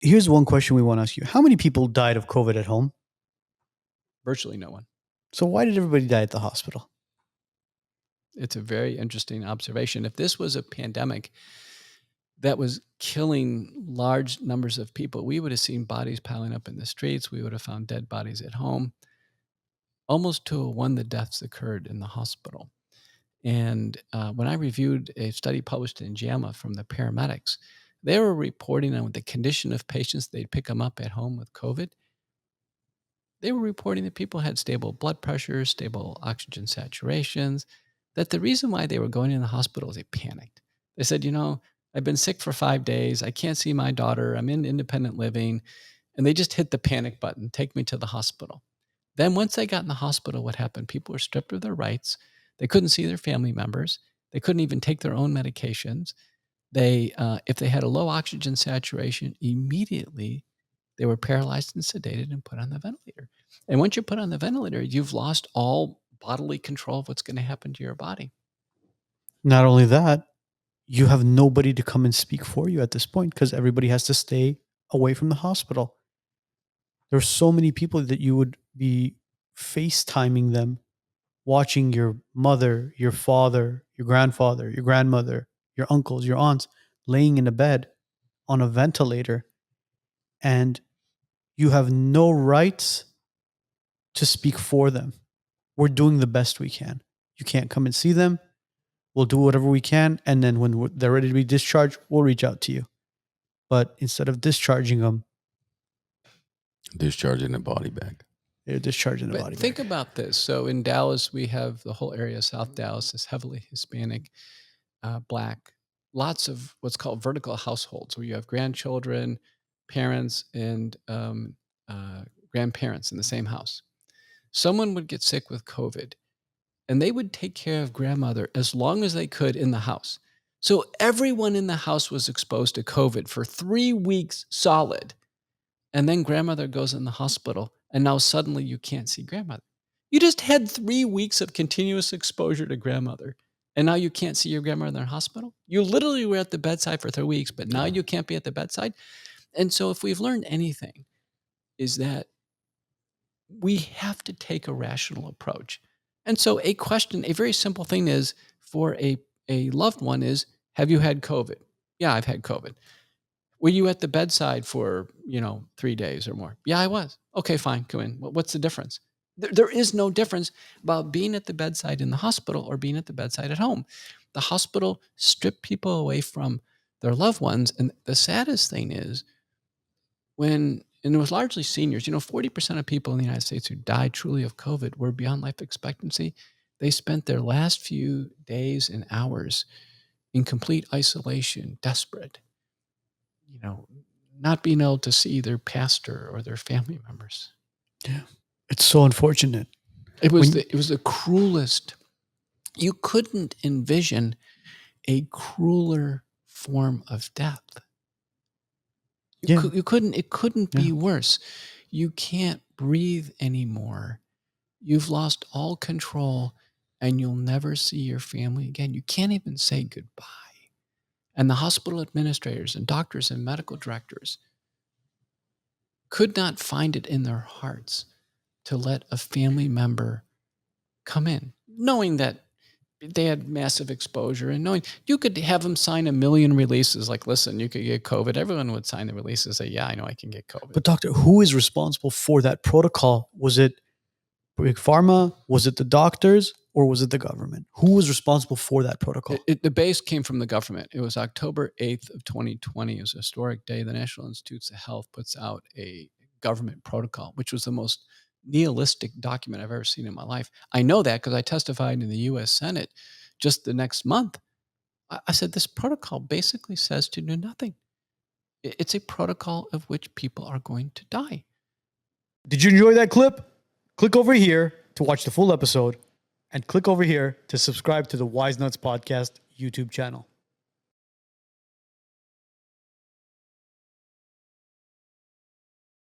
Here's one question we want to ask you. How many people died of COVID at home? Virtually no one. So why did everybody die at the hospital? It's a very interesting observation. If this was a pandemic that was killing large numbers of people, we would have seen bodies piling up in the streets. We would have found dead bodies at home. Almost to a one, the deaths occurred in the hospital. And when I reviewed a study published in JAMA from the paramedics, they were reporting on the condition of patients. They'd pick them up at home with COVID. They were reporting that people had stable blood pressure, stable oxygen saturations, that the reason why they were going in the hospital is they panicked. They said, I've been sick for 5 days. I can't see my daughter. I'm in independent living. And they just hit the panic button, take me to the hospital. Then once they got in the hospital, what happened? People were stripped of their rights. They couldn't see their family members. They couldn't even take their own medications. If they had a low oxygen saturation, immediately they were paralyzed and sedated and put on the ventilator. And once you're put on the ventilator, you've lost all bodily control of what's going to happen to your body. Not only that, you have nobody to come and speak for you at this point because everybody has to stay away from the hospital. There's so many people that you would be FaceTiming them, watching your mother, your father, your grandfather, your grandmother, your uncles, your aunts laying in a bed on a ventilator, and you have no rights to speak for them. We're doing the best we can. You can't come and see them. We'll do whatever we can. And then when they're ready to be discharged, we'll reach out to you. But instead of discharging them, discharging the body bag. they're discharging the body Think bag. about this. So in Dallas, we have the whole area of South Dallas is heavily Hispanic, Black, lots of what's called vertical households where you have grandchildren, parents, and grandparents in the same house. Someone would get sick with COVID and they would take care of grandmother as long as they could in the house. So everyone in the house was exposed to COVID for 3 weeks solid. And then grandmother goes in the hospital and now suddenly you can't see grandmother. You just had 3 weeks of continuous exposure to grandmother. And now you can't see your grandmother in the hospital. You literally were at the bedside for 3 weeks, but now you can't be at the bedside. And so if we've learned anything, is that we have to take a rational approach. And so a very simple thing is for a loved one is, have you had COVID? Yeah, I've had COVID. Were you at the bedside for, 3 days or more? Yeah, I was. Okay, fine, come in. What's the difference? There is no difference about being at the bedside in the hospital or being at the bedside at home. The hospital stripped people away from their loved ones. And the saddest thing is and it was largely seniors, 40% of people in the United States who died truly of COVID were beyond life expectancy. They spent their last few days and hours in complete isolation, desperate, not being able to see their pastor or their family members. Yeah. It's so unfortunate. It was the cruelest. You couldn't envision a crueler form of death. You couldn't. It couldn't be worse. You can't breathe anymore. You've lost all control, and you'll never see your family again. You can't even say goodbye. And the hospital administrators and doctors and medical directors could not find it in their hearts to let a family member come in, knowing that they had massive exposure and knowing you could have them sign 1 million releases. Like, listen, you could get COVID. Everyone would sign the release and say, yeah, I know I can get COVID. But doctor, who is responsible for that protocol? Was it Big Pharma? Was it the doctors? Or was it the government? Who was responsible for that protocol? The base came from the government. It was October 8th of 2020. It was a historic day. The National Institutes of Health puts out a government protocol, which was the most nihilistic document I've ever seen in my life. I know that because I testified in the U.S. Senate just the next month. I said, this protocol basically says to do nothing. It's a protocol of which people are going to die. Did you enjoy that clip? Click over here to watch the full episode and click over here to subscribe to the WiseNuts podcast YouTube channel.